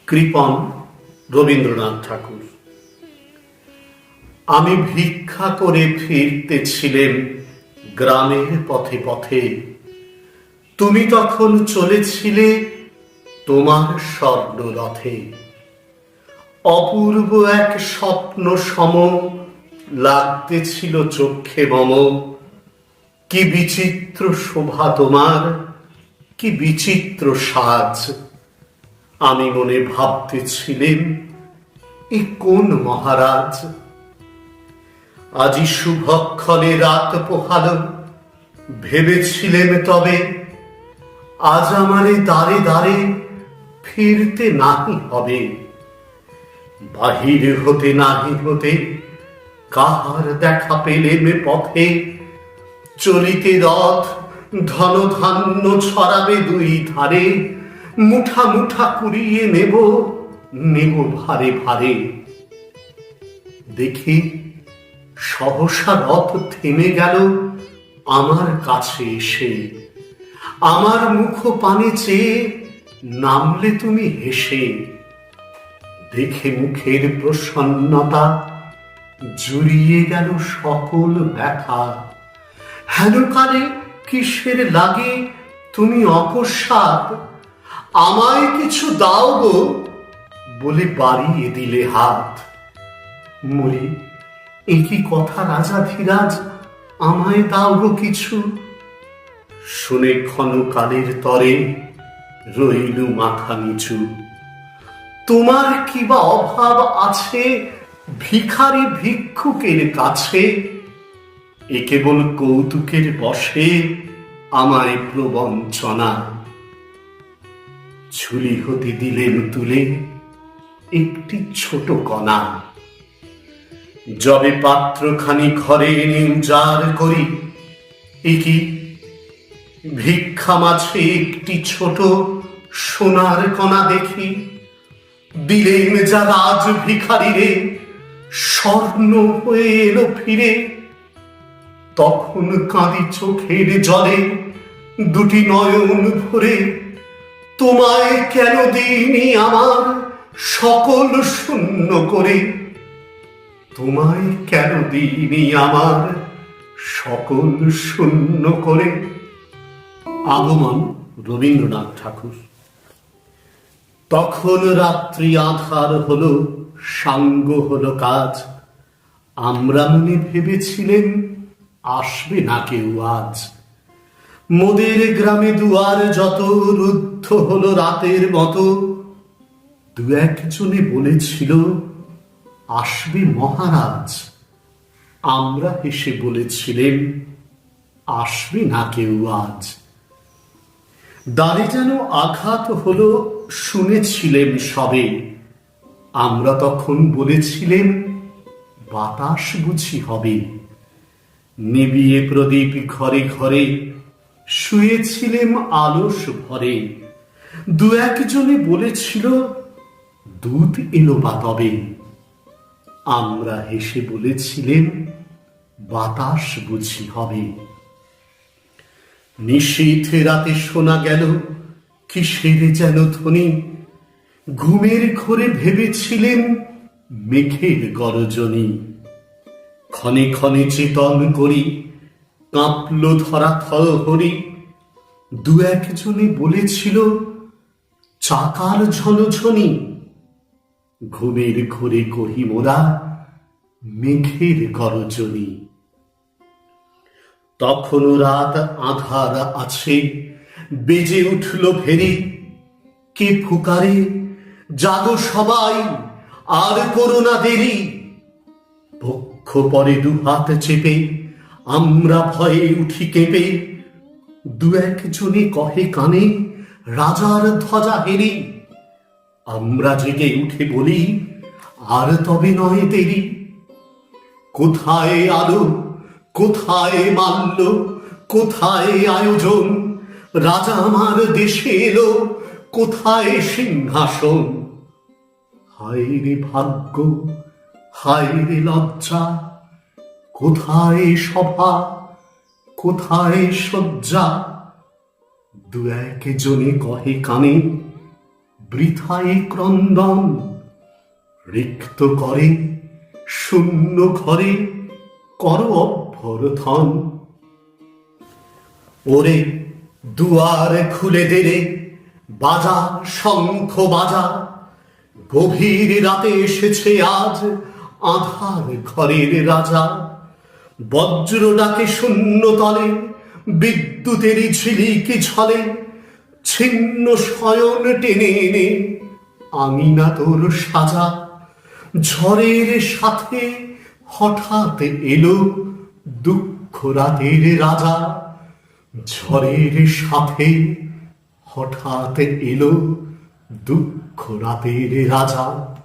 কৃপণ রবীন্দ্রনাথ ঠাকুর। আমি ভিক্ষা করে ফিরতেছিলেম গ্রামের পথে পথে, তুমি তখন চলেছিলে তোমার স্বর্ণরথে। অপূর্ব এক স্বপ্ন সম লাগতেছিল চক্ষে মম। কি বিচিত্র শোভা তোমার, কি বিচিত্র সাজ। আমি মনে ভাবতেছিলেম, এ কোন মহারাজ। আজি শুভক্ষণে রাত পোহালো, ভেবেছিলেম তবে আজ আমারে দ্বারে দ্বারে ফিরতে নাহি হবে। বাহির হতে নাহি হতে কাহার দেখা পেলেম পথে। চলিতে রথ ধন ধান্য ছড়াবে দুই ধারে, মুঠা মুঠা কুড়িয়ে নেব নেব ভারে ভারে। দেখি সহসা রথ থেমে গেল আমার কাছে এসে। আমার মুখ পানে চেয়ে নামলে তুমি হেসে। দেখে মুখের প্রসন্নতা জুড়িয়ে গেল সকল ব্যথা। হেনকালে কিসের লাগে তুমি অকস্মাৎ আমায় কিছু দাও গো বলে বাড়িয়ে দিলে হাত। মরি, একই কথা রাজা ধীরাজ, আমায় দাও গো কিছু। শুনে ক্ষণকালের তরে রইলু মাথা নিচু। তোমার কি বা অভাব আছে ভিখারি ভিক্ষুকের কাছে? এ কেবল কৌতুকের বশে আমায় প্রবঞ্চনা। ঝুলি হতে দিলেন তুলে একটি ছোট কণা। যবে পাত্রখানি ঘরে এনে উজাড় করি, একি ভিক্ষা মাঝে একটি ছোট সোনার কণা দেখি। দিলেন যা রাজ ভিখারিরে, স্বর্ণ হয়ে এলো ফিরে। তখন কাঁদি চোখের জলে দুটি নয়ন ভরে। তোমায় কেন দিইনি আমার সকল শূন্য করে? তোমায় কেন দিইনি আমার সকল শূন্য করে? আগমন রবীন্দ্রনাথ ঠাকুর। তখন রাত্রি আধার হলো, সাঙ্গ হলো কাজ। আমরা মনে ভেবেছিলেন আসবে না কেউ আজ। মোদের গ্রামে দুয়ার যত রুদ্ধ হলো রাতের মতো। দু একজনে বলেছিল আসবে মহারাজ। আমরা হেসে বলেছিলেন আসবে না কেউ আজ। দ্বারে যেন আঘাত হলো, শুনেছিলেন সবে। আমরা তখন বলেছিলেন বাতাস বুঝি হবে। নিবিয়ে প্রদীপ ঘরে ঘরে শুয়েছিলেম আলস ভরে। দু একজনে বলেছিল দুধ এলো বা তবে। আমরা হেসে বলেছিলেন বাতাস বুঝি হবে। নিশীথ রাতে শোনা গেল কিসের যেন ধ্বনি। ঘুমের ঘোরে ভেবেছিলেন মেঘের গর্জনী। ক্ষণে ক্ষণে চেতন করি কাঁপল ধরা থরহরি। দু একজনে বলেছিল চাকার ঝনঝনি। ঘুমের ঘোরে কহি মোরা মেঘের গর্জনী। তখনও রাত আধার আছে, বেজে উঠল ভেরি। কে ফুকারে জাগো সবাই, আর করো না দেরি। বক্ষ পরে দুহাত চেপে আমরা ভয়ে উঠি কেঁপে। দু একজনে কহে কানে রাজার ধ্বজা হেরি। আমরা জেগে উঠে বলি আর তবে নয় দেরি। কোথায় আলো, কোথায় মাল্য, কোথায় আয়োজন? রাজা আমার দেশে এলো, কোথায় সিংহাসন? হায় রে ভাগ্য, হায় রে লজ্জা, কোথায় সভা, কোথায় শয্যা? দু একজনে কহে কানে বৃথায় ক্রন্দন, রিক্ত করে শূন্য ঘরে কর অভ্যর্থন। ওরে দুয়ার খুলে দেরে, বাজা শঙ্খ বাজা, গভীর রাতে এসেছে আজ আধার ঘরের রাজা। বজ্র ডাকে শূন্য তলে, বিদ্যুতেরই ঝিলিকি ছলে, ছিন্ন শয়ন টেনে এনে আঙিনা তোর সাজা। ঝড়ের সাথে হঠাৎ এলো দুঃখ রাতের রাজা, ঝড়ের সাথে হঠাৎ এলো দুঃখ রাতের রাজা।